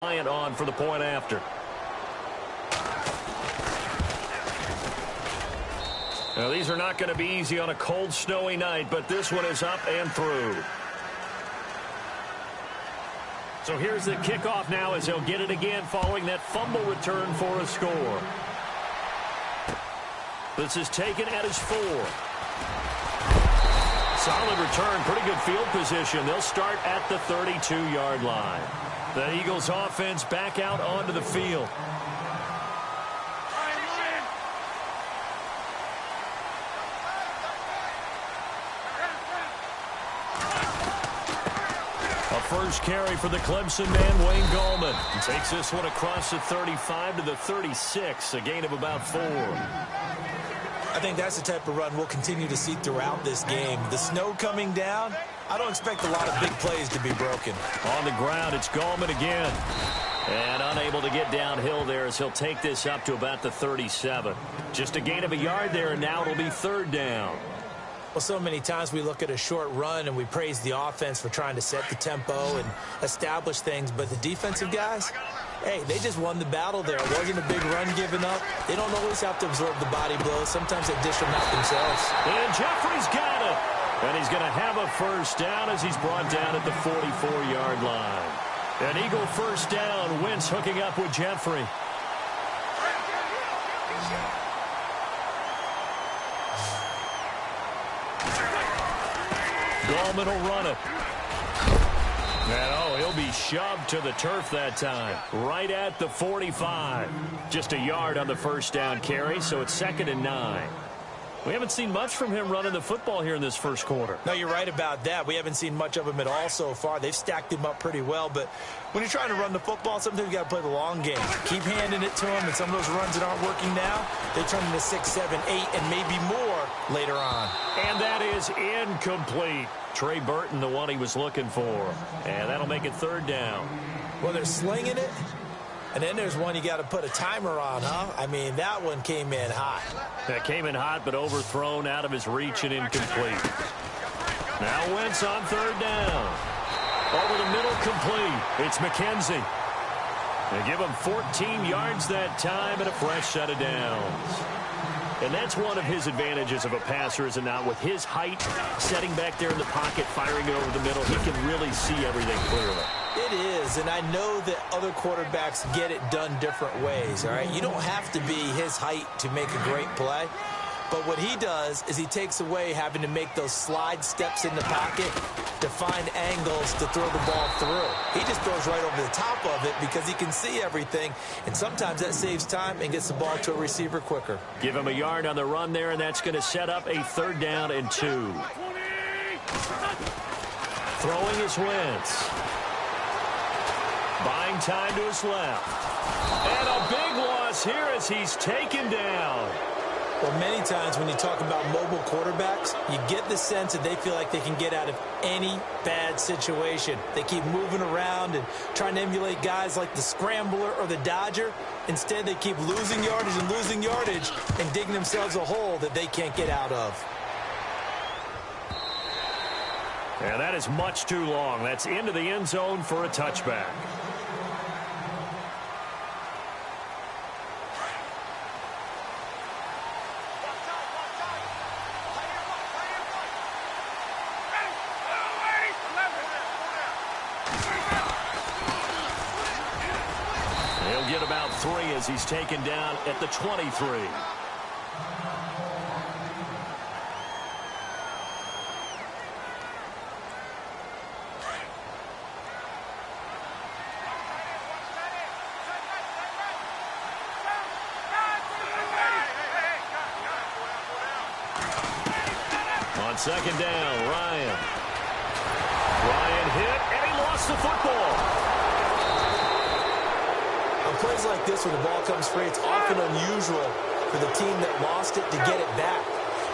on for the point after. Now, these are not going to be easy on a cold, snowy night, but this one is up and through. So here's the kickoff now as he'll get it again following that fumble return for a score. This is taken at his 4. Solid return, pretty good field position. They'll start at the 32-yard line. The Eagles offense back out onto the field. A first carry for the Clemson man, Wayne Gallman. He takes this one across the 35 to the 36, a gain of about 4. I think that's the type of run we'll continue to see throughout this game. The snow coming down, I don't expect a lot of big plays to be broken. On the ground, it's Gallman again. And unable to get downhill there as he'll take this up to about the 37. Just a gain of a yard there, and now it'll be 3rd down. Well, so many times we look at a short run and we praise the offense for trying to set the tempo and establish things, but the defensive guys, hey, they just won the battle there. It wasn't a big run given up. They don't always have to absorb the body blows. Sometimes they dish them out themselves. And Jeffrey's got it. And he's going to have a first down as he's brought down at the 44-yard line. An Eagle first down. Wentz hooking up with Jeffrey. Gallman will run it. And, he'll be shoved to the turf that time. Right at the 45. Just a yard on the first down carry, so it's 2nd and 9. We haven't seen much from him running the football here in this first quarter. No, you're right about that. We haven't seen much of him at all so far. They've stacked him up pretty well, but when you're trying to run the football, sometimes you got to play the long game. Keep handing it to him, and some of those runs that aren't working now, they turn into 6, 7, 8, and maybe more later on. And that is incomplete. Trey Burton, the one he was looking for. And that'll make it 3rd down. Well, they're slinging it. And then there's one you got to put a timer on, huh? I mean, that one came in hot. That came in hot, but overthrown out of his reach and incomplete. Now Wentz on 3rd down. Over the middle, complete. It's McKenzie. They give him 14 yards that time and a fresh set of downs. And that's one of his advantages of a passer, is it not? With his height, setting back there in the pocket, firing it over the middle, he can really see everything clearly. It is, and I know that other quarterbacks get it done different ways, all right? You don't have to be his height to make a great play. But what he does is he takes away having to make those slide steps in the pocket to find angles to throw the ball through. He just throws right over the top of it because he can see everything, and sometimes that saves time and gets the ball to a receiver quicker. Give him a yard on the run there, and that's going to set up a 3rd down and 2. Throwing is Wentz. Buying time to his left. And a big loss here as he's taken down. Well, many times when you talk about mobile quarterbacks, you get the sense that they feel like they can get out of any bad situation. They keep moving around and trying to emulate guys like the Scrambler or the Dodger. Instead, they keep losing yardage and digging themselves a hole that they can't get out of. And that is much too long. That's into the end zone for a touchback. Get about 3 as he's taken down at the 23. On 2nd down, Ryan hit, and he lost the football. Plays like this where the ball comes free, it's often unusual for the team that lost it to get it back.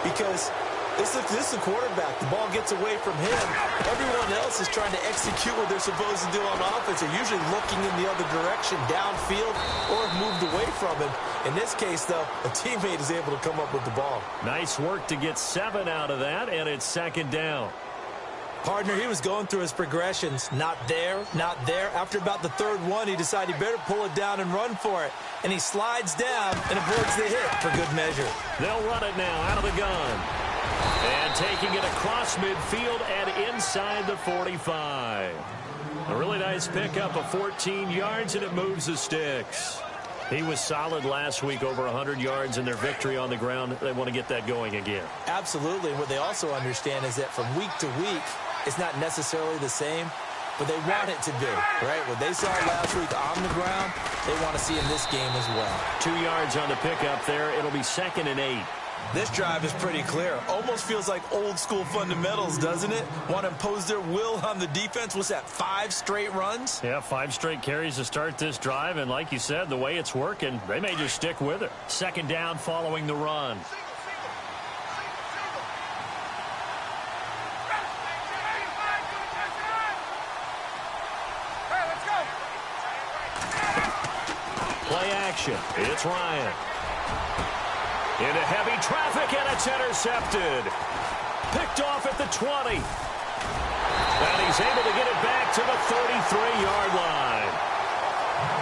Because this is a quarterback. The ball gets away from him. Everyone else is trying to execute what they're supposed to do on offense. They're usually looking in the other direction, downfield, or moved away from him. In this case, though, a teammate is able to come up with the ball. Nice work to get 7 out of that, and it's 2nd down. Partner, he was going through his progressions. Not there, not there. After about the third one, he decided he better pull it down and run for it. And he slides down and avoids the hit for good measure. They'll run it now out of the gun. And taking it across midfield and inside the 45. A really nice pickup of 14 yards, and it moves the sticks. He was solid last week, over 100 yards in their victory on the ground. They want to get that going again. Absolutely. What they also understand is that from week to week, it's not necessarily the same, but they want it to be, right? What they saw last week on the ground, they want to see in this game as well. 2 yards on the pickup there. It'll be 2nd and 8. This drive is pretty clear. Almost feels like old school fundamentals, doesn't it? Want to impose their will on the defense. What's that, 5 straight runs? Yeah, 5 straight carries to start this drive. And like you said, the way it's working, they may just stick with it. 2nd down following the run. Play action. It's Ryan. Into heavy traffic, and it's intercepted. Picked off at the 20. And he's able to get it back to the 33-yard line.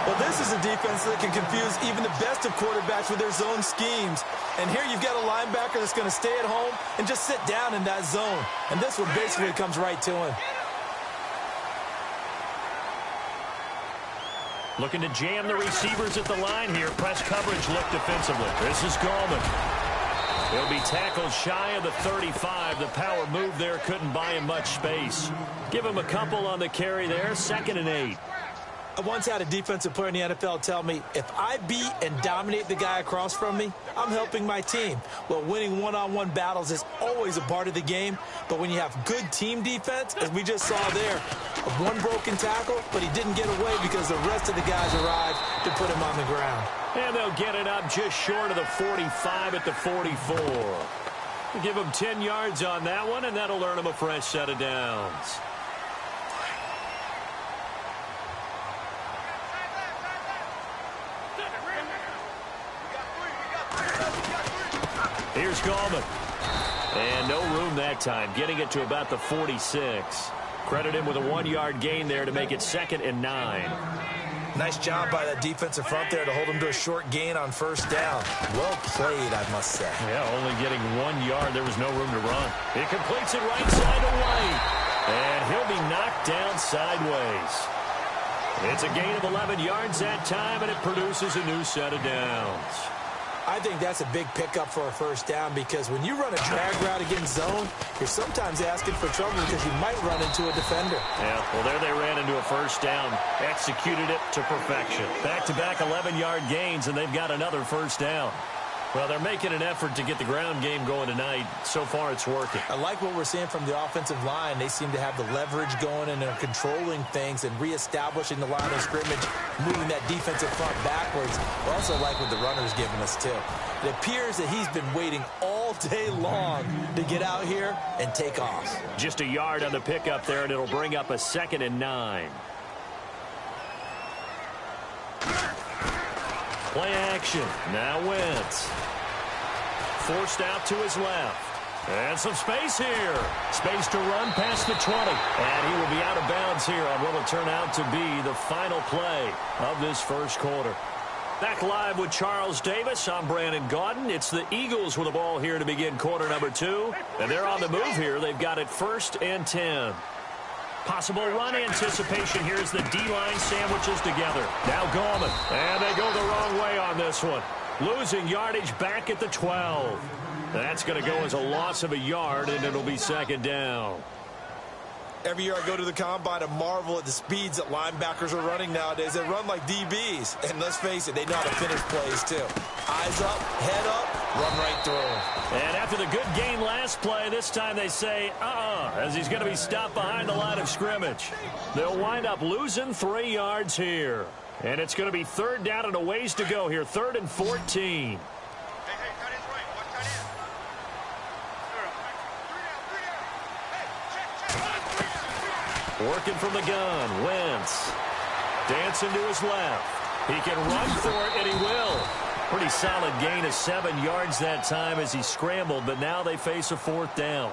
Well, this is a defense that can confuse even the best of quarterbacks with their zone schemes. And here you've got a linebacker that's going to stay at home and just sit down in that zone. And this one basically comes right to him. Looking to jam the receivers at the line here. Press coverage look defensively. This is Gallman. He'll be tackled shy of the 35. The power move there couldn't buy him much space. Give him a couple on the carry there. 2nd and 8. I once had a defensive player in the NFL tell me, if I beat and dominate the guy across from me, I'm helping my team. Well, winning one-on-one battles is always a part of the game, but when you have good team defense, as we just saw there, one broken tackle, but he didn't get away because the rest of the guys arrived to put him on the ground. And they'll get it up just short of the 45 at the 44. We'll give him 10 yards on that one, and that'll earn him a fresh set of downs. Here's Gallman. And no room that time, getting it to about the 46. Credit him with a 1-yard gain there to make it 2nd and 9. Nice job by that defensive front there to hold him to a short gain on 1st down. Well played, I must say. Yeah, only getting 1 yard. There was no room to run. He completes it right side to White. And he'll be knocked down sideways. It's a gain of 11 yards that time, and it produces a new set of downs. I think that's a big pickup for a 1st down, because when you run a drag route against zone, you're sometimes asking for trouble because you might run into a defender. Yeah, well, there they ran into a 1st down, executed it to perfection. Back-to-back 11-yard gains, and they've got another 1st down. Well, they're making an effort to get the ground game going tonight. So far, it's working. I like what we're seeing from the offensive line. They seem to have the leverage going, and they're controlling things and reestablishing the line of scrimmage, moving that defensive front backwards. I also like what the runner's giving us, too. It appears that he's been waiting all day long to get out here and take off. Just a yard on the pickup there, and it'll bring up a 2nd and 9. Play action. Now Wentz. Forced out to his left. And some space here. Space to run past the 20. And he will be out of bounds here on what will turn out to be the final play of this 1st quarter. Back live with Charles Davis. I'm Brandon Gaudin. It's the Eagles with the ball here to begin quarter number 2. And they're on the move here. They've got it 1st and 10. Possible run anticipation. Here's the D-line sandwiches together. Now Gallman. And they go the wrong way on this one. Losing yardage back at the 12. That's going to go as a loss of a yard, and it'll be 2nd down. Every year I go to the combine and marvel at the speeds that linebackers are running nowadays. They run like DBs. And let's face it, they know how to finish plays too. Eyes up, head up, run right through them. And after the good gain last play, this time they say, as he's going to be stopped behind the line of scrimmage. They'll wind up losing 3 yards here. And it's going to be 3rd down and a ways to go here. 3rd and 14. Working from the gun, Wentz. Dancing to his left. He can run for it, and he will. Pretty solid gain of 7 yards that time as he scrambled, but now they face a 4th down.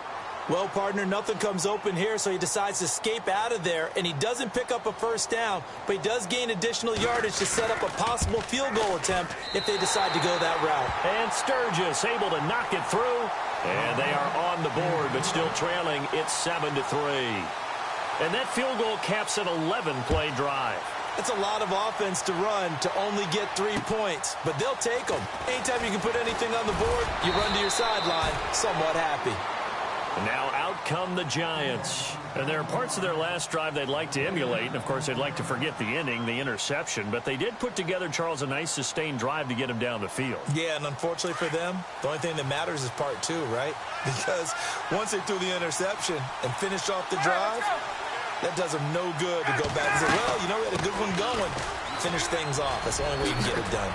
Well, partner, nothing comes open here, so he decides to escape out of there, and he doesn't pick up a first down, but he does gain additional yardage to set up a possible field goal attempt if they decide to go that route. And Sturgis able to knock it through, and they are on the board, but still trailing. It's 7-3. And that field goal caps an 11-play drive. It's a lot of offense to run to only get 3 points, but they'll take them. Anytime you can put anything on the board, you run to your sideline somewhat happy. And now out come the Giants. And there are parts of their last drive they'd like to emulate. And, of course, they'd like to forget the inning, the interception. But they did put together, Charles, a nice sustained drive to get him down the field. Yeah, and unfortunately for them, the only thing that matters is part 2, right? Because once they threw the interception and finished off the drive, that does them no good to go back and say, well, you know, we had a good one going. Finish things off. That's the only way you can get it done.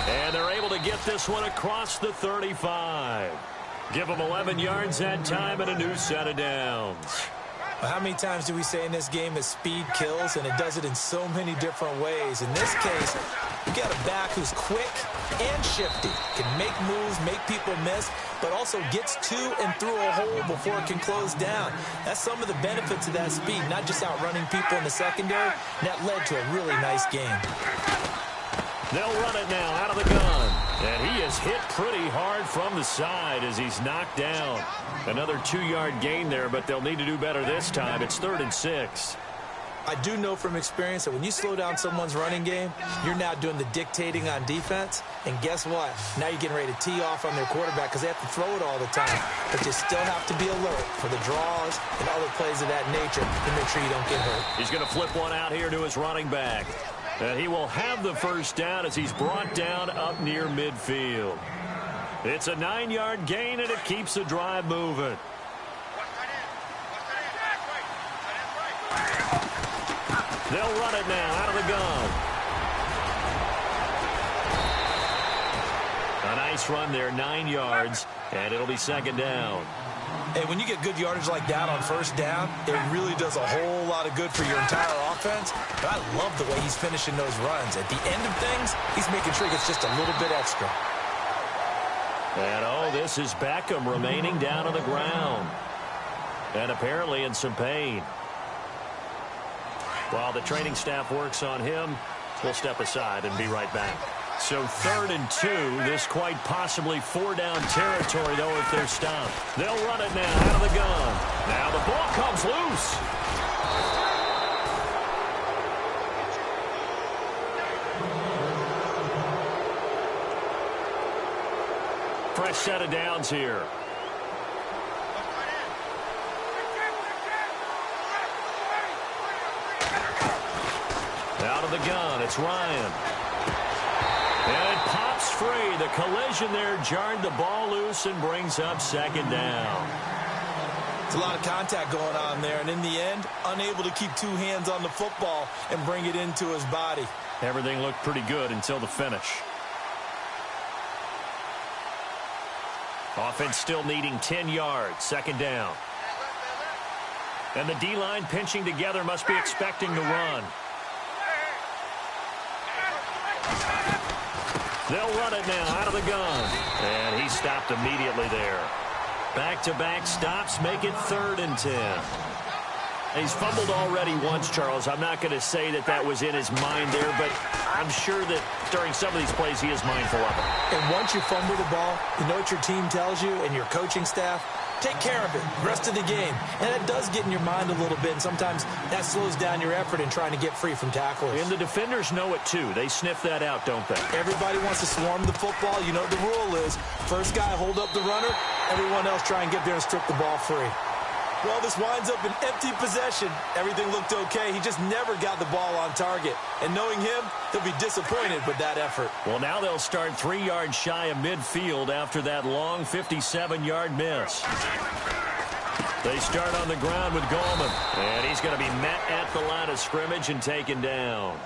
And they're able to get this one across the 35. Give them 11 yards that time and a new set of downs. Well, how many times do we say in this game that speed kills, and it does it in so many different ways? In this case, you got a back who's quick and shifty, can make moves, make people miss, but also gets to and through a hole before it can close down. That's some of the benefits of that speed, not just outrunning people in the secondary, and that led to a really nice game. They'll run it now out of the gun. And he is hit pretty hard from the side as he's knocked down. Another 2-yard gain there, but they'll need to do better this time. It's 3rd and 6. I do know from experience that when you slow down someone's running game, you're now doing the dictating on defense. And guess what? Now you're getting ready to tee off on their quarterback because they have to throw it all the time. But you still have to be alert for the draws and other plays of that nature to make sure you don't get hurt. He's going to flip one out here to his running back. And he will have the first down as he's brought down up near midfield. It's a 9-yard gain, and it keeps the drive moving. They'll run it now out of the gun. A nice run there, 9 yards, and it'll be 2nd down. Hey, when you get good yardage like that on first down, it really does a whole lot of good for your entire offense. But I love the way he's finishing those runs. At the end of things, he's making sure he gets just a little bit extra. And, oh, this is Beckham remaining down on the ground. And apparently in some pain. While the training staff works on him, we'll step aside and be right back. So 3rd and 2, this quite possibly 4-down territory, though, if they're stopped. They'll run it now out of the gun. Now the ball comes loose. Fresh set of downs here. Out of the gun, it's Ryan. And it pops free. The collision there jarred the ball loose and brings up 2nd down. It's a lot of contact going on there, and in the end, unable to keep 2 hands on the football and bring it into his body. Everything looked pretty good until the finish. Offense still needing 10 yards, 2nd down. And the D-line pinching together must be expecting to run. They'll run it now out of the gun. And he stopped immediately there. Back-to-back stops make it 3rd and 10. He's fumbled already once, Charles. I'm not going to say that that was in his mind there, but I'm sure that during some of these plays he is mindful of it. And once you fumble the ball, you know what your team tells you and your coaching staff? Take care of it the rest of the game. And that does get in your mind a little bit, and sometimes that slows down your effort in trying to get free from tacklers. And the defenders know it, too. They sniff that out, don't they? Everybody wants to swarm the football. You know what the rule is. First guy, hold up the runner. Everyone else try and get there and strip the ball free. Well, this winds up an empty possession. Everything looked okay. He just never got the ball on target. And knowing him, he'll be disappointed with that effort. Well, now they'll start 3 yards shy of midfield after that long 57-yard miss. They start on the ground with Goldman. And he's going to be met at the line of scrimmage and taken down.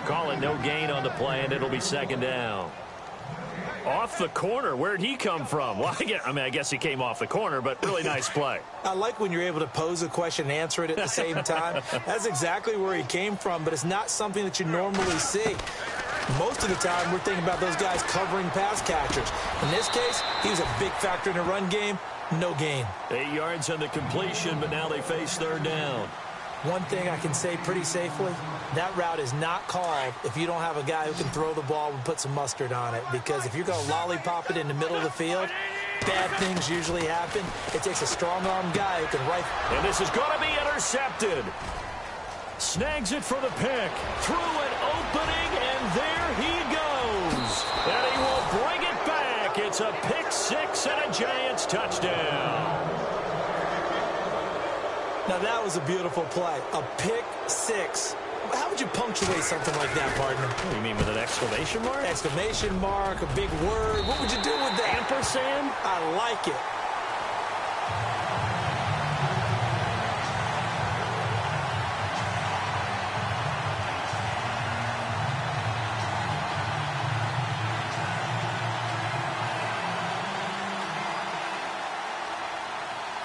Call it no gain on the play, and it'll be 2nd down. Off the corner. Where'd he come from? Well, I guess he came off the corner, but really nice play. I like when you're able to pose a question and answer it at the same time. That's exactly where he came from, but it's not something that you normally see. Most of the time, we're thinking about those guys covering pass catchers. In this case, he was a big factor in the run game, No gain. 8 yards on the completion, but now they face third down. One thing I can say pretty safely, that route is not called if you don't have a guy who can throw the ball and put some mustard on it. Because if you're going to lollipop it in the middle of the field, bad things usually happen. It takes a strong-arm guy who can rifle. And this is going to be intercepted. Snags it for the pick. Through an opening, and there he goes. And he will bring it back. It's a pick six and a Giants touchdown. Now, that was a beautiful play. A pick six. How would you punctuate something like that, partner? What do you mean, with an exclamation mark? Exclamation mark, a big word. What would you do with that? Ampersand? I like it.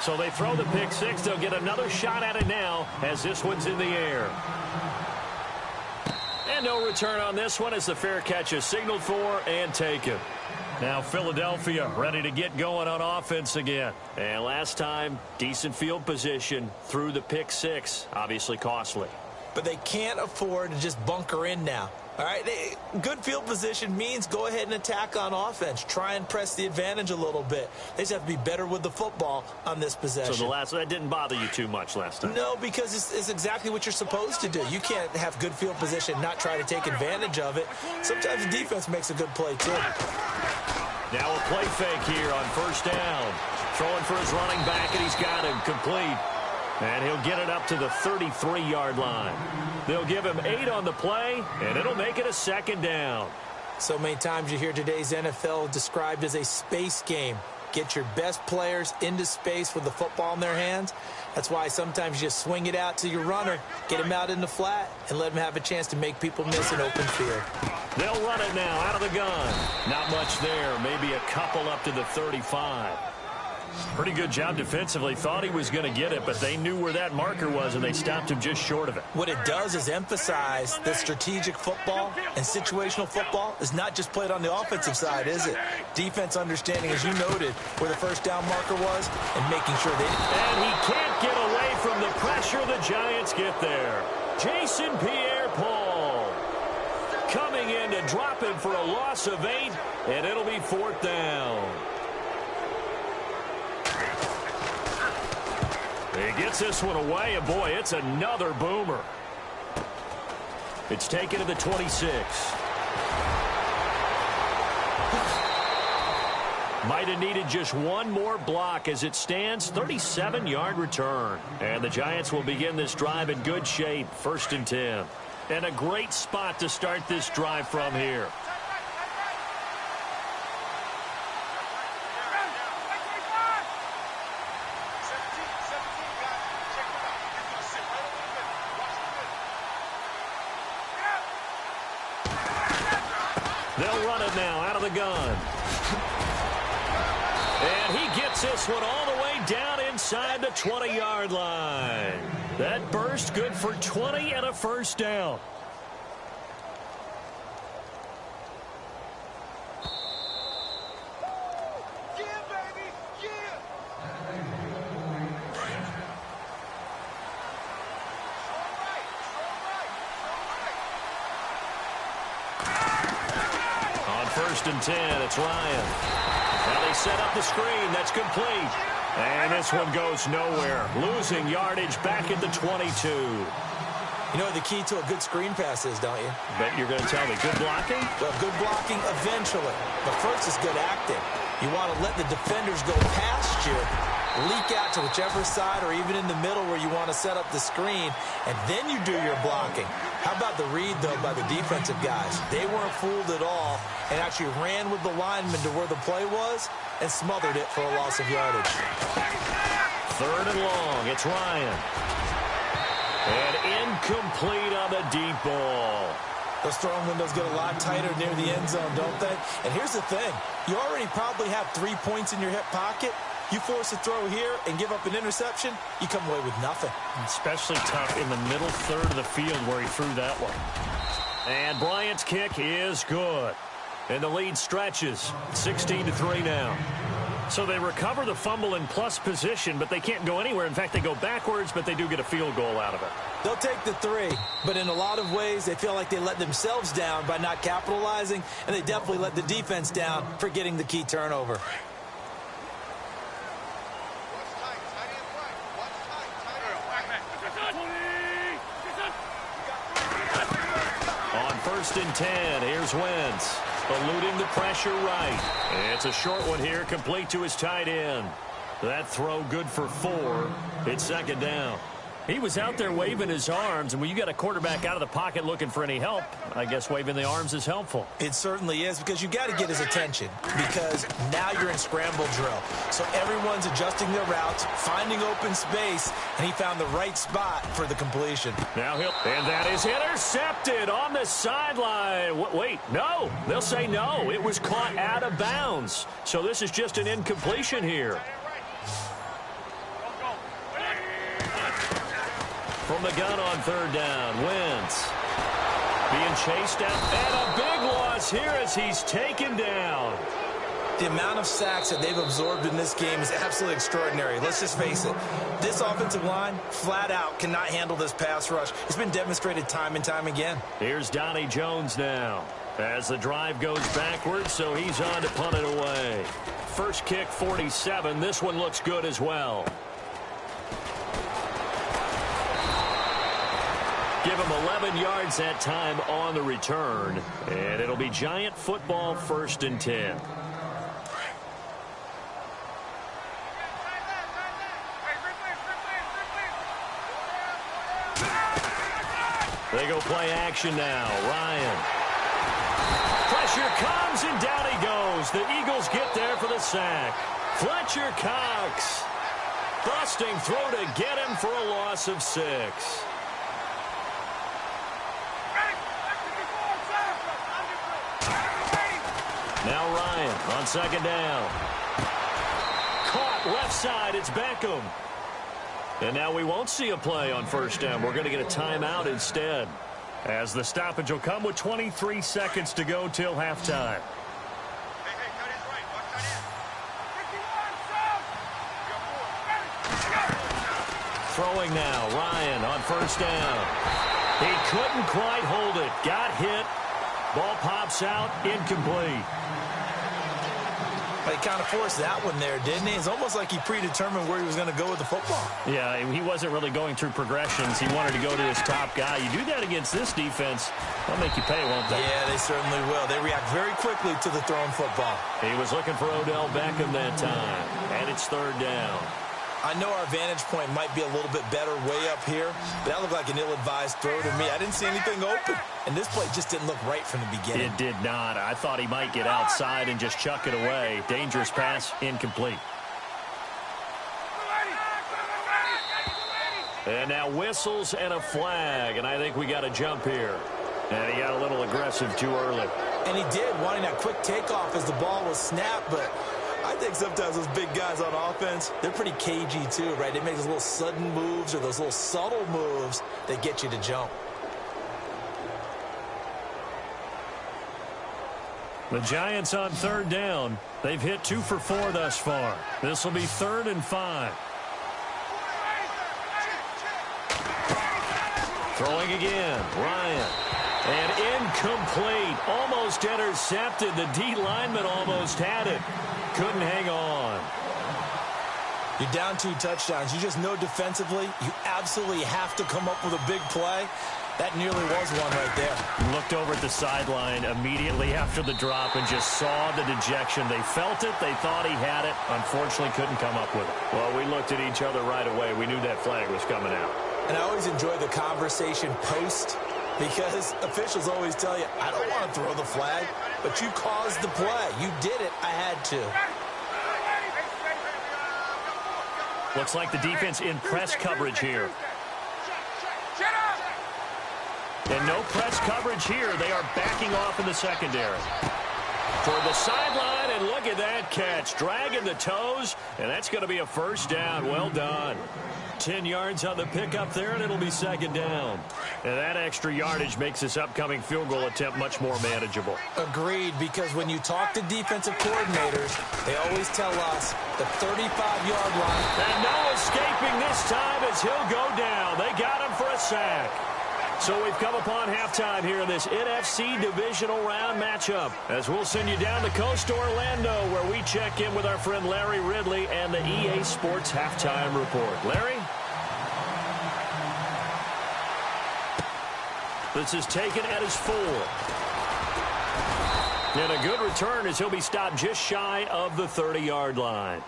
So they throw the pick six. They'll get another shot at it now as this one's in the air. And no return on this one as the fair catch is signaled for and taken. Now Philadelphia ready to get going on offense again. And last time, decent field position through the pick six. Obviously costly. But they can't afford to just bunker in now. All right, good field position means go ahead and attack on offense. Try and press the advantage a little bit. They just have to be better with the football on this possession. So that didn't bother you too much last time? No, because it's exactly what you're supposed to do. You can't have good field position, not try to take advantage of it. Sometimes the defense makes a good play, too. Now a play fake here on first down. Throwing for his running back, and he's got him complete. And he'll get it up to the 33-yard line. They'll give him 8 on the play, and it'll make it a second down. So many times you hear today's NFL described as a space game. Get your best players into space with the football in their hands. That's why sometimes you just swing it out to your runner, get him out in the flat, and let him have a chance to make people miss an open field. They'll run it now out of the gun. Not much there, maybe a couple up to the 35. Pretty good job defensively. Thought he was going to get it, but they knew where that marker was, and they stopped him just short of it. What it does is emphasize that strategic football and situational football is not just played on the offensive side, is it? Defense understanding, as you noted, where the first down marker was and making sure they... And he can't get away from the pressure. The Giants get there. Jason Pierre-Paul coming in to drop him for a loss of 8, and it'll be fourth down. He gets this one away, and boy, it's another boomer. It's taken to the 26. Might have needed just one more block as it stands. 37-yard return. And the Giants will begin this drive in good shape. 1st and 10. And a great spot to start this drive from here. They'll run it now out of the gun. And he gets this one all the way down inside the 20-yard line. That burst good for 20 and a first down. First and 10, it's Ryan. Now they set up the screen. That's complete. And this one goes nowhere. Losing yardage back at the 22. You know what the key to a good screen pass is, don't you? Bet you're going to tell me. Good blocking? Well, good blocking eventually. But first is good acting. You want to let the defenders go past you, leak out to whichever side or even in the middle where you want to set up the screen, and then you do your blocking. How about the read, though, by the defensive guys? They weren't fooled at all and actually ran with the lineman to where the play was and smothered it for a loss of yardage. 3rd and long. It's Ryan. And incomplete on the deep ball. Those throwing windows get a lot tighter near the end zone, don't they? And here's the thing. You already probably have 3 points in your hip pocket. You force a throw here and give up an interception, you come away with nothing. Especially tough in the middle third of the field where he threw that one. And Bryant's kick is good. And the lead stretches. 16-3 now. So they recover the fumble in plus position, but they can't go anywhere. In fact, they go backwards, but they do get a field goal out of it. They'll take the 3, but in a lot of ways, they feel like they let themselves down by not capitalizing, and they definitely let the defense down for getting the key turnover. On 1st and 10, here's Wentz. Eluding the pressure right. It's a short one here, complete to his tight end. That throw good for 4. It's 2nd down. He was out there waving his arms, and when you got a quarterback out of the pocket looking for any help, I guess waving the arms is helpful. It certainly is, because you got to get his attention, because now you're in scramble drill. So everyone's adjusting their routes, finding open space, and he found the right spot for the completion. Now and that is intercepted on the sideline. Wait, no. They'll say no. It was caught out of bounds. So this is just an incompletion here. From the gun on 3rd down, Wentz being chased out, and a big loss here as he's taken down. The amount of sacks that they've absorbed in this game is absolutely extraordinary. Let's just face it. This offensive line, flat out, cannot handle this pass rush. It's been demonstrated time and time again. Here's Donnie Jones now as the drive goes backwards, so he's on to punt it away. First kick, 47. This one looks good as well. Give him 11 yards that time on the return. And it'll be Giant football, 1st and 10. They go play action now. Ryan. Pressure comes, and down he goes. The Eagles get there for the sack. Fletcher Cox. Busting through to get him for a loss of 6. Now Ryan on 2nd down. Caught left side. It's Beckham. And now we won't see a play on 1st down. We're going to get a timeout instead, as the stoppage will come with 23 seconds to go till halftime. Throwing now. Ryan on 1st down. He couldn't quite hold it. Got hit. Ball pops out, incomplete. He kind of forced that one there, didn't he? It's almost like he predetermined where he was going to go with the football. Yeah, he wasn't really going through progressions. He wanted to go to his top guy. You do that against this defense, they'll make you pay, won't they? Yeah, they certainly will. They react very quickly to the thrown football. He was looking for Odell Beckham that time, and it's 3rd down. I know our vantage point might be a little bit better way up here, but that looked like an ill-advised throw to me. I didn't see anything open, and this play just didn't look right from the beginning. It did not. I thought he might get outside and just chuck it away. Dangerous pass, incomplete. And now whistles and a flag, and I think we got a jump here. And he got a little aggressive too early. And he did, wanting that quick takeoff as the ball was snapped, but I think sometimes those big guys on offense, they're pretty cagey too, right? They make those little sudden moves or those little subtle moves that get you to jump. The Giants on 3rd down. They've hit 2 for 4 thus far. This will be 3rd and 5. Throwing again. Ryan. And incomplete. Almost intercepted. The D lineman almost had it. Couldn't hang on. You're down 2 touchdowns. You just know defensively you absolutely have to come up with a big play. That nearly was one right there. Looked over at the sideline immediately after the drop and just saw the dejection. They felt it. They thought he had it. Unfortunately, couldn't come up with it. Well, we looked at each other right away. We knew that flag was coming out. And I always enjoy the conversation post, because officials always tell you, I don't want to throw the flag, but you caused the play. You did it. I had to. Looks like the defense in press coverage here. And no press coverage here. They are backing off in the secondary. Toward the sideline, and look at that catch. Dragging the toes, and that's going to be a first down. Well done. 10 yards on the pickup there, and it'll be second down. And that extra yardage makes this upcoming field goal attempt much more manageable. Agreed, because when you talk to defensive coordinators, they always tell us the 35-yard line. And no escaping this time as he'll go down. They got him for a sack. So we've come upon halftime here in this NFC divisional round matchup, as we'll send you down the coast to Orlando, where we check in with our friend Larry Ridley and the EA Sports Halftime Report. Larry? This is taken at his 4. And a good return as he'll be stopped just shy of the 30-yard line.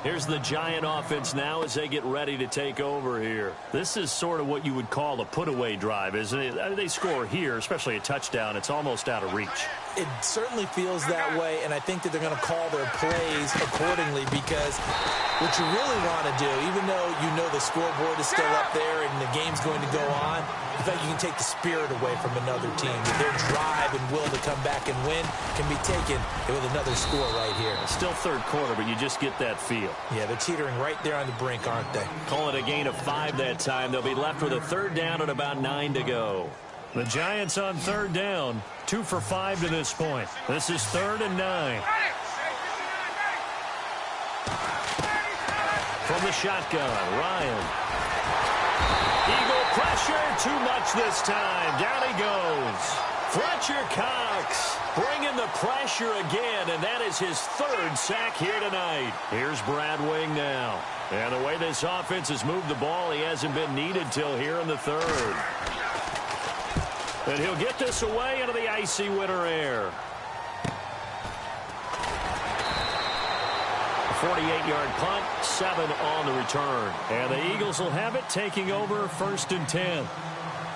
Here's the Giant offense now as they get ready to take over here. This is sort of what you would call a put-away drive, isn't it? They score here, especially a touchdown. It's almost out of reach. It certainly feels that way, and I think that they're going to call their plays accordingly, because what you really want to do, even though you know the scoreboard is still up there and the game's going to go on, in fact, you can take the spirit away from another team. Their drive and will to come back and win can be taken with another score right here. Still third quarter, but you just get that feel. Yeah, they're teetering right there on the brink, aren't they? Call it a gain of 5 that time. They'll be left with a third down and about 9 to go. The Giants on third down, 2 for 5 to this point. This is 3rd and 9. From the shotgun, Ryan. Eagle pressure, too much this time. Down he goes. Fletcher Cox bringing the pressure again, and that is his 3rd sack here tonight. Here's Brad Wing now. And the way this offense has moved the ball, he hasn't been needed till here in the 3rd. And he'll get this away into the icy winter air. 48-yard punt, 7 on the return. And the Eagles will have it, taking over 1st and 10.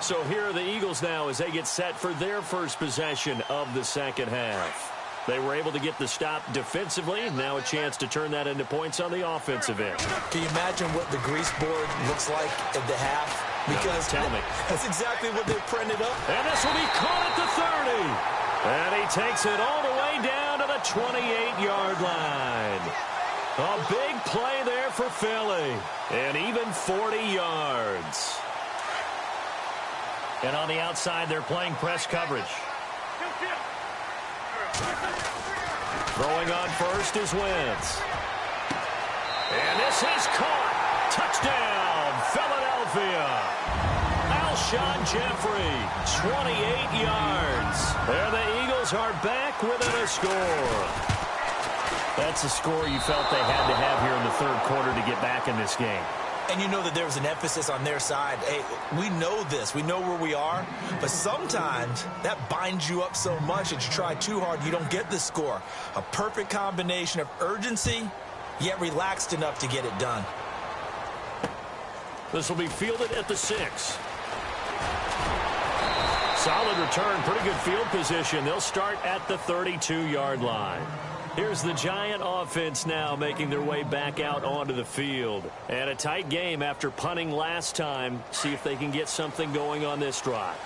So here are the Eagles now as they get set for their first possession of the second half. They were able to get the stop defensively. Now a chance to turn that into points on the offensive end. Can you imagine what the grease board looks like at the half? Because tell me. That's exactly what they printed up. And this will be caught at the 30. And he takes it all the way down to the 28-yard line. A big play there for Philly. And even 40 yards. And on the outside, they're playing press coverage. Throwing on first is Wentz. And this is caught. Touchdown, Philadelphia. Alshon Jeffrey, 28 yards. There the Eagles are back within a score. That's a score you felt they had to have here in the 3rd quarter to get back in this game. And you know that there was an emphasis on their side. Hey, we know this. We know where we are. But sometimes that binds you up so much that you try too hard, you don't get the score. A perfect combination of urgency, yet relaxed enough to get it done. This will be fielded at the 6. Solid return, pretty good field position. They'll start at the 32-yard line. Here's the Giant offense now making their way back out onto the field. And a tight game after punting last time. See if they can get something going on this drive.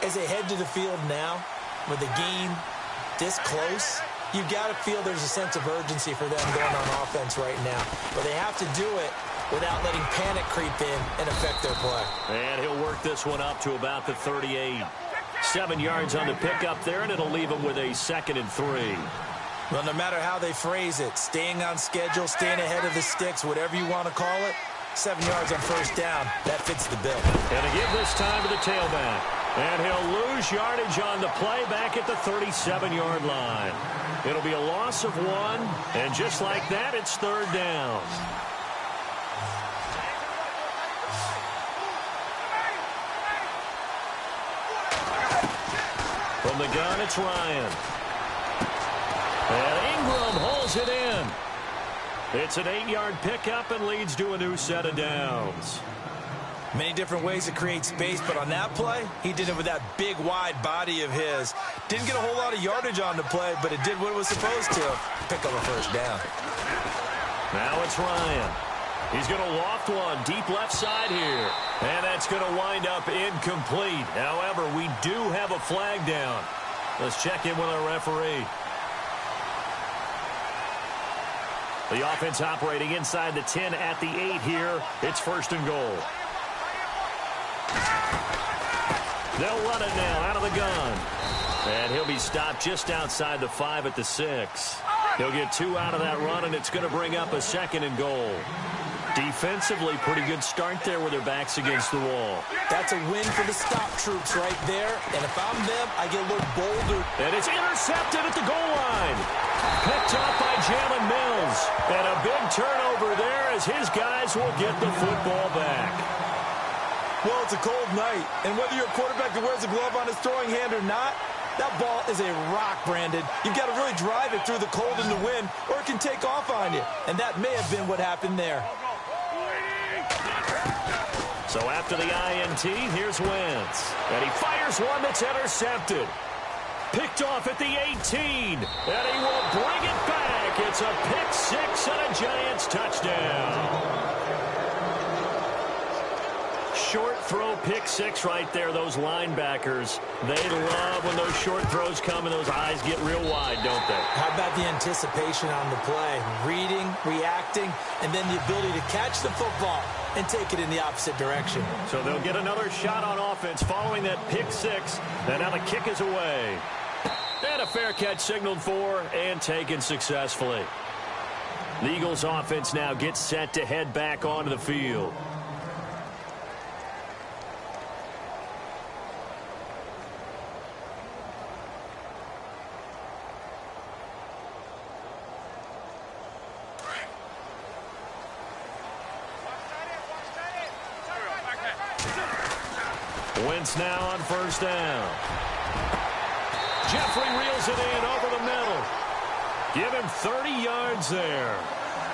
As they head to the field now, with the game this close, you've got to feel there's a sense of urgency for them going on offense right now. But they have to do it without letting panic creep in and affect their play. And he'll work this one up to about the 38. 7 yards on the pickup there, and it'll leave him with a 2nd and 3. Well, no matter how they phrase it, staying on schedule, staying ahead of the sticks, whatever you want to call it, 7 yards on first down, that fits the bill. And to give this time to the tailback. And he'll lose yardage on the play back at the 37-yard line. It'll be a loss of 1, and just like that, it's 3rd down. From the gun, it's Ryan. And Ingram holds it in. It's an 8-yard pickup and leads to a new set of downs. Many different ways to create space, but on that play, he did it with that big, wide body of his. Didn't get a whole lot of yardage on the play, but it did what it was supposed to. Pick up a first down. Now it's Ryan. He's going to loft one deep left side here. And that's going to wind up incomplete. However, we do have a flag down. Let's check in with our referee. The offense operating inside the 10 at the 8 here. It's 1st and goal. They'll run it now out of the gun. And he'll be stopped just outside the 5 at the 6. He'll get 2 out of that run, and it's going to bring up a 2nd and goal. Defensively, pretty good start there with their backs against the wall. That's a win for the stop troops right there. And if I'm them, I get a little bolder. And it's intercepted at the goal line. Picked off by Jalen Mills. And a big turnover there as his guys will get the football back. Well, it's a cold night. And whether you're a quarterback that wears a glove on his throwing hand or not, that ball is a rock, Brandon. You've got to really drive it through the cold and the wind, or it can take off on you. And that may have been what happened there. So after the INT, here's Wentz. And he fires one that's intercepted. Picked off at the 18. And he will bring it back. It's a pick 6 and a Giants touchdown. Short throw pick 6 right there. Those linebackers, they love when those short throws come and those eyes get real wide, don't they? How about the anticipation on the play? Reading, reacting, and then the ability to catch the football and take it in the opposite direction. So they'll get another shot on offense following that pick 6. And now the kick is away. And a fair catch signaled for and taken successfully. The Eagles offense now gets set to head back onto the field. Wentz now on 1st down. Jeffrey reels it in over the middle. Give him 30 yards there.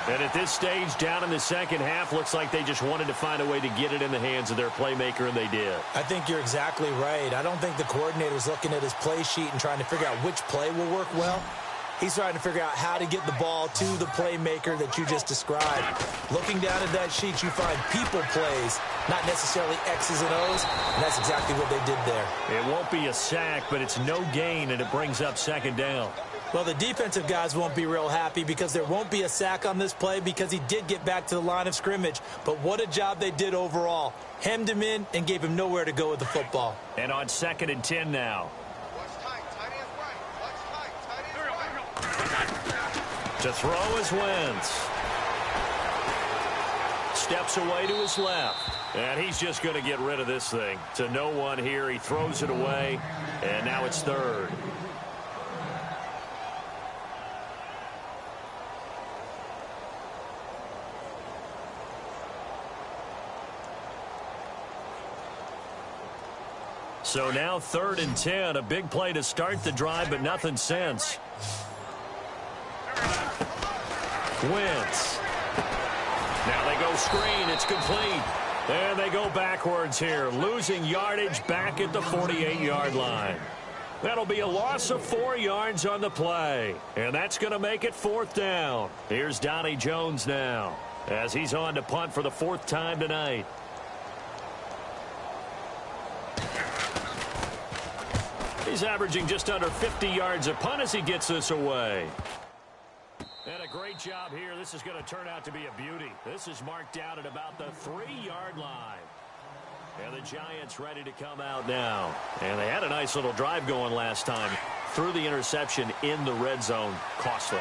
And at this stage, down in the 2nd half, looks like they just wanted to find a way to get it in the hands of their playmaker, and they did. I think you're exactly right. I don't think the coordinator's looking at his play sheet and trying to figure out which play will work well. He's trying to figure out how to get the ball to the playmaker that you just described. Looking down at that sheet, you find people plays, not necessarily X's and O's, and that's exactly what they did there. It won't be a sack, but it's no gain, and it brings up 2nd down. Well, the defensive guys won't be real happy because there won't be a sack on this play because he did get back to the line of scrimmage. But what a job they did overall. Hemmed him in and gave him nowhere to go with the football. And on 2nd and 10 now. To throw is Wentz. Steps away to his left. And he's just going to get rid of this thing. To no one here. He throws it away. And now it's 3rd. So now 3rd and 10. A big play to start the drive, but nothing since. Wentz. Now they go screen. It's complete. And they go backwards here. Losing yardage back at the 48-yard line. That'll be a loss of 4 yards on the play. And that's going to make it 4th down. Here's Donnie Jones now as he's on to punt for the 4th time tonight. He's averaging just under 50 yards a punt as he gets this away. And a great job here. This is going to turn out to be a beauty. This is marked out at about the 3-yard line. And the Giants ready to come out now. And they had a nice little drive going last time. Threw the interception in the red zone. Costly.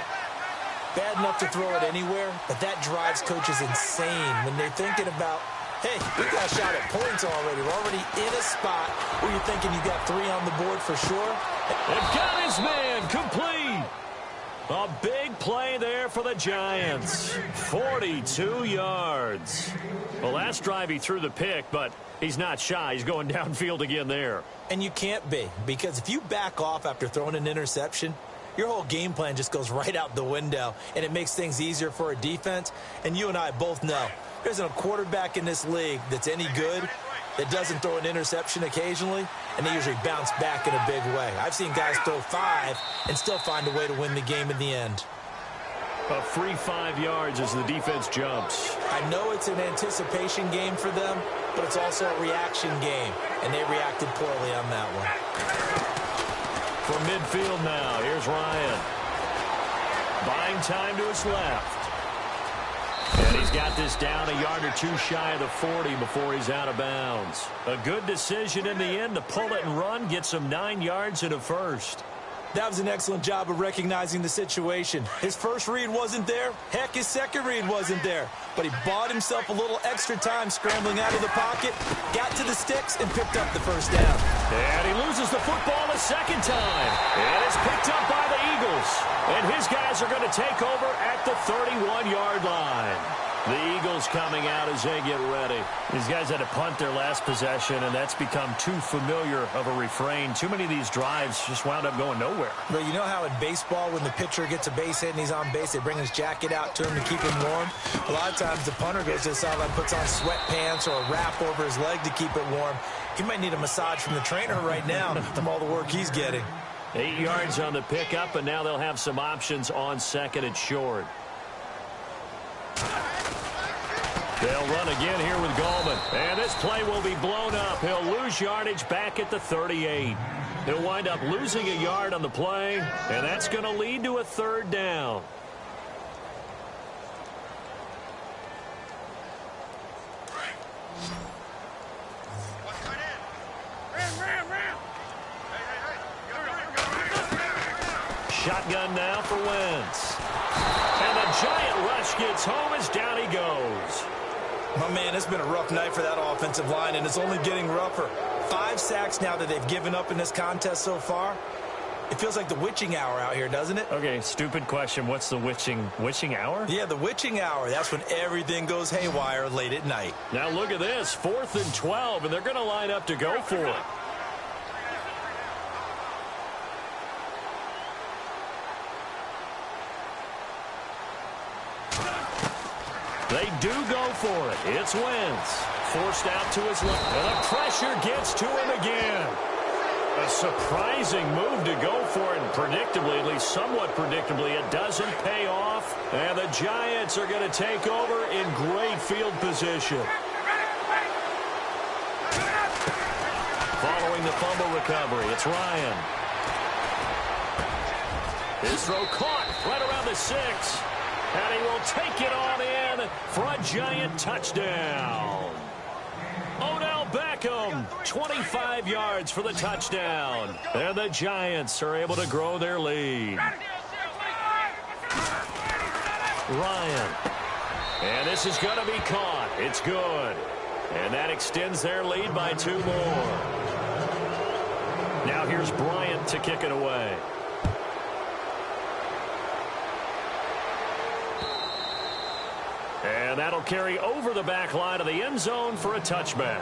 Bad enough to throw it anywhere, but that drives coaches insane when they're thinking about, hey, we got a shot at points already. We're already in a spot where you're thinking you got 3 on the board for sure. They've got his man complete. A big play there for the Giants. 42 yards. Well, last drive he threw the pick, but he's not shy. He's going downfield again there. And you can't be, because if you back off after throwing an interception, your whole game plan just goes right out the window, and it makes things easier for a defense. And you and I both know there isn't a quarterback in this league that's any good that doesn't throw an interception occasionally, and they usually bounce back in a big way. I've seen guys throw 5 and still find a way to win the game in the end. A free 5 yards as the defense jumps. I know it's an anticipation game for them, but it's also a reaction game, and they reacted poorly on that one. From midfield now, here's Ryan. Buying time to his left. And he's got this down a yard or two shy of the 40 before he's out of bounds. A good decision in the end to pull it and run, get some 9 yards and a first. That was an excellent job of recognizing the situation. His first read wasn't there. Heck, his second read wasn't there. But he bought himself a little extra time scrambling out of the pocket, got to the sticks, and picked up the first down. And he loses the football a second time. And it's picked up by the Eagles. And his guys are going to take over at the 31-yard line. The Eagles coming out as they get ready. These guys had to punt their last possession, and that's become too familiar of a refrain. Too many of these drives just wound up going nowhere. But you know how in baseball, when the pitcher gets a base hit and he's on base, they bring his jacket out to him to keep him warm? A lot of times the punter goes to the sideline, puts on sweatpants or a wrap over his leg to keep it warm. He might need a massage from the trainer right now from all the work he's getting. 8 yards on the pickup, and now they'll have some options on second and short. They'll run again here with Gallman. And this play will be blown up. He'll lose yardage back at the 38. He'll wind up losing a yard on the play, and that's going to lead to a third down. Shotgun now for Wentz. And the giant rush gets home as down he goes. My man, it's been a rough night for that offensive line, and it's only getting rougher. 5 sacks now that they've given up in this contest so far. It feels like the witching hour out here, doesn't it? Okay, stupid question. What's the witching hour? Yeah, the witching hour. That's when everything goes haywire late at night. Now look at this. 4th and 12, and they're going to line up to go for it. They do go for it. It's Wentz. Forced out to his left. And the pressure gets to him again. A surprising move to go for it. And predictably, at least somewhat predictably, it doesn't pay off. And the Giants are going to take over in great field position. Following the fumble recovery, it's Ryan. His throw caught right around the 6. And he will take it on in for a Giant touchdown. Odell Beckham, 25 yards for the touchdown. And the Giants are able to grow their lead. Ryan. And this is going to be caught. It's good. And that extends their lead by 2 more. Now here's Bryant to kick it away. And that'll carry over the back line of the end zone for a touchback.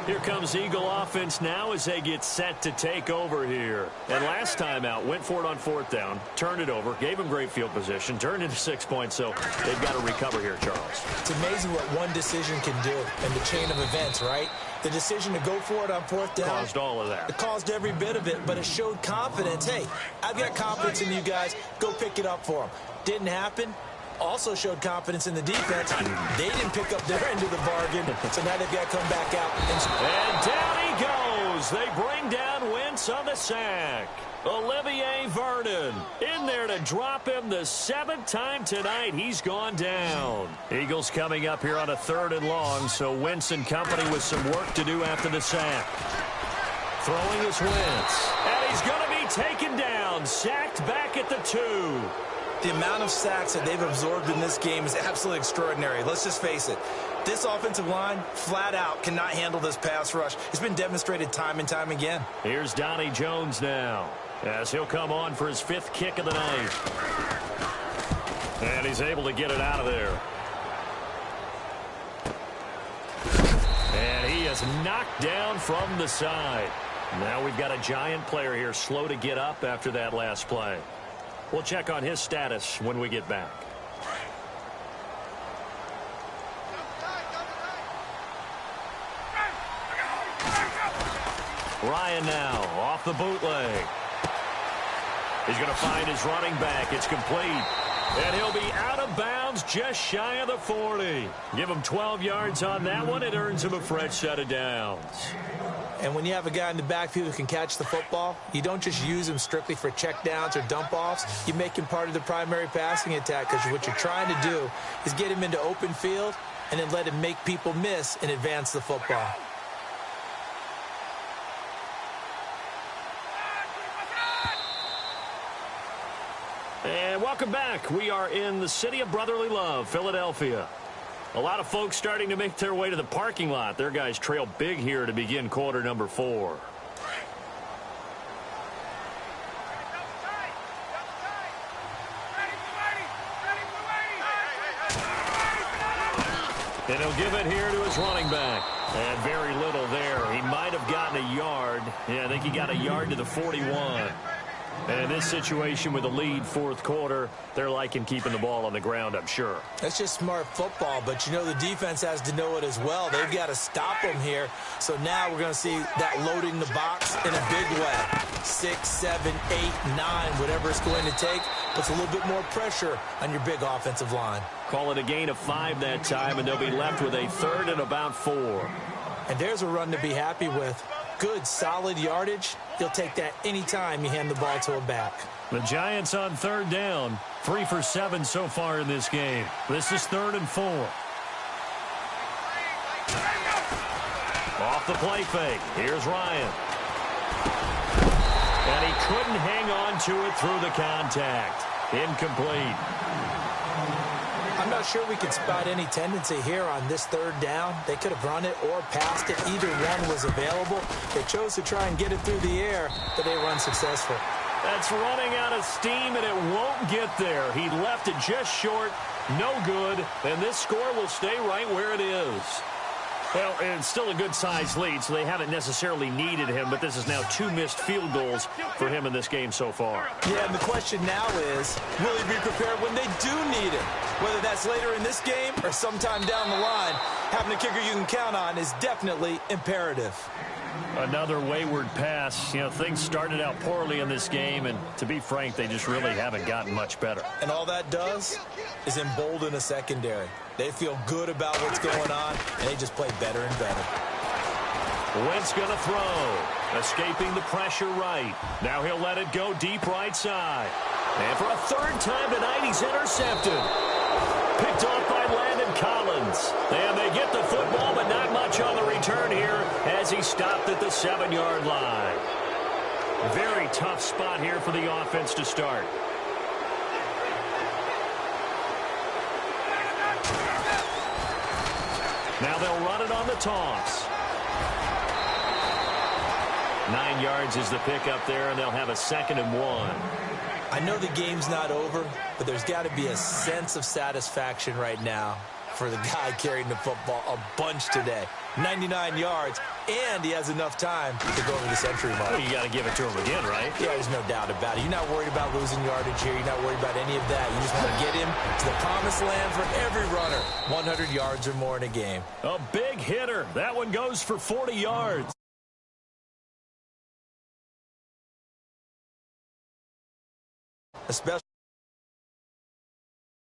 Here comes Eagle offense now as they get set to take over here. And last time out, went for it on 4th down, turned it over, gave them great field position, turned into 6 points, so they've got to recover here, Charles. It's amazing what one decision can do in the chain of events, right? The decision to go for it on 4th down. Caused all of that. It caused every bit of it, but it showed confidence. Hey, I've got confidence in you guys. Go pick it up for them. Didn't happen. Also showed confidence in the defense. They didn't pick up their end of the bargain, so now they've got to come back out. And down he goes. They bring down Wentz on the sack. Olivier Vernon in there to drop him the 7th time tonight. He's gone down. Eagles coming up here on a 3rd and long, so Wentz and company with some work to do after the sack. Throwing is Wentz. And he's going to be taken down, sacked back at the 2. The amount of sacks that they've absorbed in this game is absolutely extraordinary. Let's just face it. This offensive line, flat out, cannot handle this pass rush. It's been demonstrated time and time again. Here's Donnie Jones now, as he'll come on for his 5th kick of the night. And he's able to get it out of there. And he is knocked down from the side. Now we've got a Giant player here slow to get up after that last play. We'll check on his status when we get back. Ryan now off the bootleg. He's going to find his running back. It's complete. And he'll be out of bounds just shy of the 40. Give him 12 yards on that one. It earns him a fresh set of downs. And when you have a guy in the backfield who can catch the football, you don't just use him strictly for checkdowns or dump-offs. You make him part of the primary passing attack, because what you're trying to do is get him into open field and then let him make people miss and advance the football. And welcome back. We are in the city of brotherly love, Philadelphia. A lot of folks starting to make their way to the parking lot. Their guys trail big here to begin quarter number 4. And he'll give it here to his running back. And very little there. He might have gotten a yard. Yeah, I think he got a yard to the 41. And in this situation with the lead fourth quarter, they're liking keeping the ball on the ground, I'm sure. That's just smart football, but you know the defense has to know it as well. They've got to stop them here. So now we're going to see that loading the box in a big way. 6, 7, 8, 9, whatever it's going to take, puts a little bit more pressure on your big offensive line. Call it a gain of 5 that time, and they'll be left with a third and about 4. And there's a run to be happy with. Good, solid yardage. He'll take that anytime you hand the ball to a back. The Giants on third down. 3 for 7 so far in this game. This is 3rd and 4. Off the play fake. Here's Ryan. And he couldn't hang on to it through the contact. Incomplete. I'm not sure we could spot any tendency here on this third down. They could have run it or passed it. Either one was available. They chose to try and get it through the air, but they were unsuccessful. That's running out of steam, and it won't get there. He left it just short. No good. And this score will stay right where it is. Well, it's still a good-sized lead, so they haven't necessarily needed him, but this is now 2 missed field goals for him in this game so far. Yeah, and the question now is, will he be prepared when they do need him? Whether that's later in this game or sometime down the line, having a kicker you can count on is definitely imperative. Another wayward pass. You know, things started out poorly in this game, and to be frank, they just really haven't gotten much better. And all that does is embolden a secondary. They feel good about what's going on, and they just play better and better. Wentz going to throw. Escaping the pressure right. Now he'll let it go deep right side. And for a third time tonight, he's intercepted. Picked off by Landon Collins. And they get the football, but not much on the return here as he stopped at the 7-yard line. Very tough spot here for the offense to start. Now they'll run it on the toss. 9 yards is the pickup there, and they'll have a 2nd and 1. I know the game's not over, but there's got to be a sense of satisfaction right now for the guy carrying the football a bunch today. 99 yards, and he has enough time to go over the century mark. Well, you got to give it to him again, right? Yeah, there's no doubt about it. You're not worried about losing yardage here. You're not worried about any of that. You just want to get him to the promised land for every runner. 100 yards or more in a game. A big hitter. That one goes for 40 yards. Especially